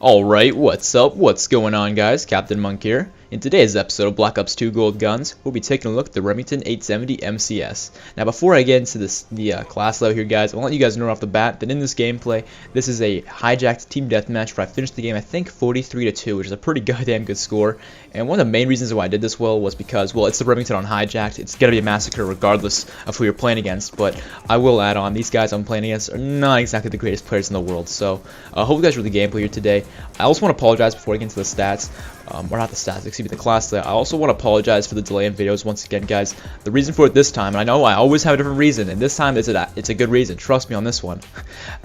Alright, what's up? What's going on, guys? Captain Monk here. In today's episode of Black Ops 2 Gold Guns, we'll be taking a look at the Remington 870 MCS. Now, before I get into the class level here, guys, I want to let you guys know off the bat that in this gameplay, this is a hijacked team deathmatch where I finished the game, I think, 43-2, which is a pretty goddamn good score. And one of the main reasons why I did this well was because, well, it's the Remington on hijacked. It's going to be a massacre regardless of who you're playing against, but I will add on, these guys I'm playing against are not exactly the greatest players in the world, so I hope you guys enjoy the gameplay here today. I also want to apologize before I get into the stats, or not the stats, excuse me, the class layout. I also want to apologize for the delay in videos once again, guys. The reason for it this time, and I know I always have a different reason, and this time it's a good reason, trust me on this one.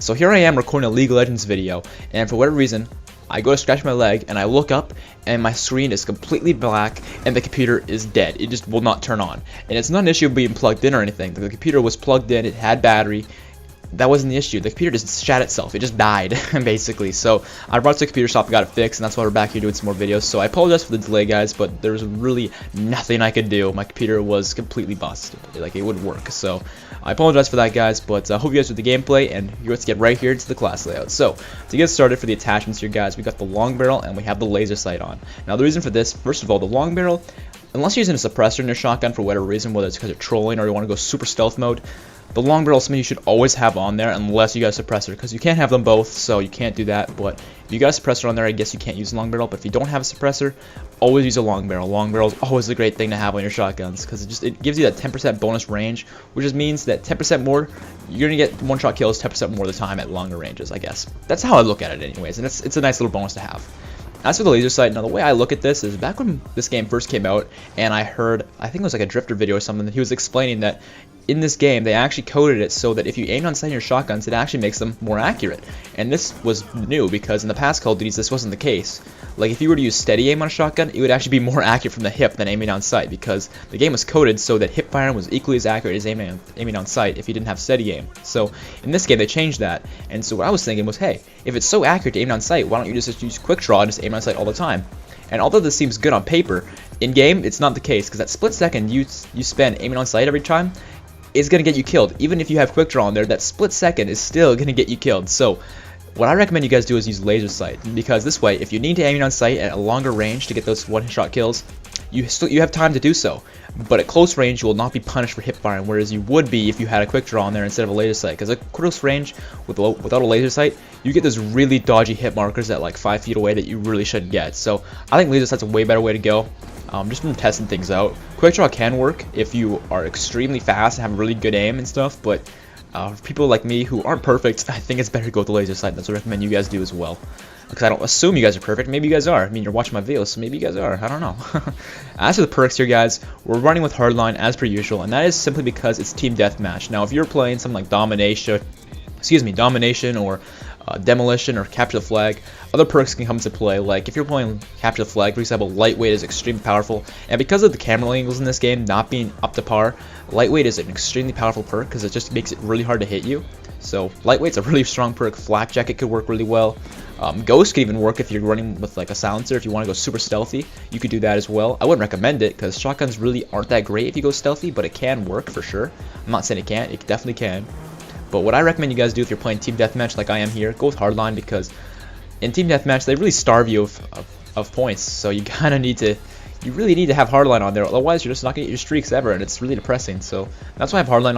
So here I am recording a League of Legends video, and for whatever reason, I go to scratch my leg, and I look up, and my screen is completely black, and the computer is dead. It just will not turn on. And it's not an issue of being plugged in or anything. The computer was plugged in, it had battery. That wasn't the issue. The computer just shat itself. It just died, basically. So I brought it to the computer shop and got it fixed, and that's why we're back here doing some more videos. So I apologize for the delay, guys, but there was really nothing I could do. My computer was completely busted. Like, it wouldn't work. So I apologize for that, guys, but I hope you guys enjoyed the gameplay, and let's get right here into the class layout. So to get started for the attachments here, guys, we got the long barrel, and we have the laser sight on. Now, the reason for this, first of all, the long barrel, unless you're using a suppressor in your shotgun for whatever reason, whether it's because you're trolling or you want to go super stealth mode, the long barrel is something you should always have on there unless you got a suppressor, because you can't have them both, so you can't do that. But if you got a suppressor on there, I guess you can't use a long barrel. But if you don't have a suppressor, always use a long barrel. Long barrel is always a great thing to have on your shotguns, because it gives you that 10% bonus range, which just means that 10% more, you're gonna get one-shot kills 10% more of the time at longer ranges, I guess. That's how I look at it anyways, and it's a nice little bonus to have. As for the laser sight, now the way I look at this is back when this game first came out, and I heard, I think it was like a Drifter video or something, that he was explaining that in this game they actually coded it so that if you aim on sight in your shotguns, it actually makes them more accurate. And this was new because in the past Call of Duties this wasn't the case. Like, if you were to use steady aim on a shotgun, it would actually be more accurate from the hip than aiming on sight, because the game was coded so that hip firing was equally as accurate as aiming on sight if you didn't have steady aim. So in this game they changed that, and so what I was thinking was, hey, if it's so accurate to aim on sight, why don't you just use quick draw and just aim on sight all the time? And although this seems good on paper, in game it's not the case, because that split second you spend aiming on sight every time is going to get you killed. Even if you have quick draw on there, that split second is still going to get you killed. So what I recommend you guys do is use laser sight, because this way, if you need to aim on sight at a longer range to get those one-shot kills, you have time to do so. But at close range, you will not be punished for hip firing, whereas you would be if you had a quick draw on there instead of a laser sight. Because at close range, without a laser sight, you get those really dodgy hit markers at like 5 feet away that you really shouldn't get. So I think laser sight's a way better way to go. Just from testing things out. Quick draw can work if you are extremely fast and have really good aim and stuff, but for people like me who aren't perfect, I think it's better to go with the laser sight. That's what I recommend you guys do as well. Because I don't assume you guys are perfect. Maybe you guys are. I mean, you're watching my videos, so maybe you guys are. I don't know. As for the perks here, guys, we're running with hardline as per usual, and that is simply because it's team deathmatch. Now, if you're playing something like domination or demolition or capture the flag, other perks can come into play. Like if you're playing capture the flag, for example, lightweight is extremely powerful, and because of the camera angles in this game not being up to par, lightweight is an extremely powerful perk because it just makes it really hard to hit you. So lightweight's a really strong perk. Flak jacket could work really well. Ghost could even work if you're running with like a silencer. If you want to go super stealthy, you could do that as well. I wouldn't recommend it because shotguns really aren't that great if you go stealthy, but it can work for sure. I'm not saying it can't, it definitely can. But what I recommend you guys do if you're playing team deathmatch like I am here, go with hardline, because in team deathmatch they really starve you of points. So you kind of you really need to have hardline on there. Otherwise, you're just not gonna get your streaks ever, and it's really depressing. So that's why I have hardline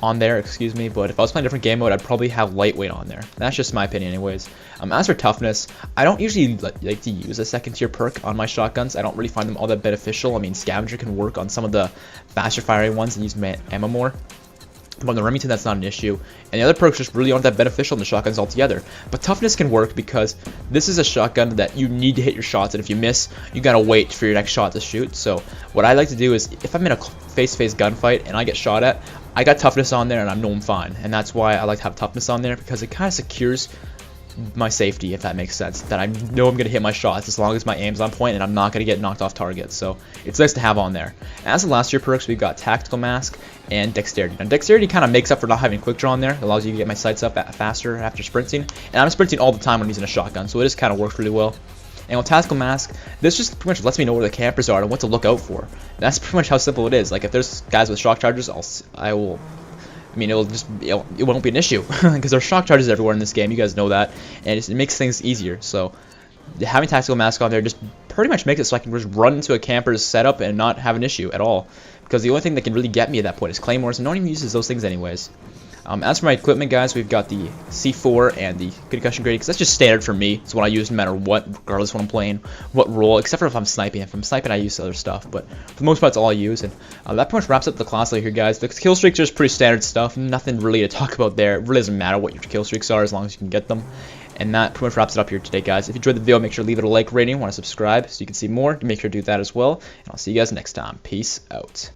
on there. Excuse me. But if I was playing a different game mode, I'd probably have lightweight on there. That's just my opinion, anyways. As for toughness, I don't usually like to use a second tier perk on my shotguns. I don't really find them all that beneficial. I mean, scavenger can work on some of the faster firing ones and use ammo more. But on the Remington, that's not an issue, and the other perks just really aren't that beneficial in the shotguns altogether. But toughness can work because this is a shotgun that you need to hit your shots, and if you miss, you gotta wait for your next shot to shoot. So what I like to do is, if I'm in a face-to-face gunfight and I get shot at, I got toughness on there and I know I'm fine, and that's why I like to have toughness on there, because it kind of secures my safety, if that makes sense, that I know I'm gonna hit my shots as long as my aim's on point and I'm not gonna get knocked off target. So it's nice to have on there. As the last tier perks, we've got tactical mask and dexterity. Now dexterity kind of makes up for not having quick draw on there. It allows you to get my sights up faster after sprinting, and I'm sprinting all the time when I'm using a shotgun, so it just kind of works really well. And with tactical mask, this just pretty much lets me know where the campers are and what to look out for. That's pretty much how simple it is. Like if there's guys with shock charges, I will I mean, it won't be an issue because there are shock charges everywhere in this game. You guys know that, and it makes things easier. So having tactical mask on there just pretty much makes it so I can just run into a camper's setup and not have an issue at all. Because the only thing that can really get me at that point is claymores, and no one even uses those things anyways. As for my equipment, guys, we've got the C4 and the concussion grenade, because that's just standard for me. It's what I use no matter what, regardless of what I'm playing, what role, except for if I'm sniping. If I'm sniping, I use other stuff, but for the most part, it's all I use. And that pretty much wraps up the class layer here, guys. The kill streaks are just pretty standard stuff. Nothing really to talk about there. It really doesn't matter what your kill streaks are as long as you can get them. And that pretty much wraps it up here today, guys. If you enjoyed the video, make sure to leave it a like rating. Want to subscribe so you can see more, make sure to do that as well. And I'll see you guys next time. Peace out.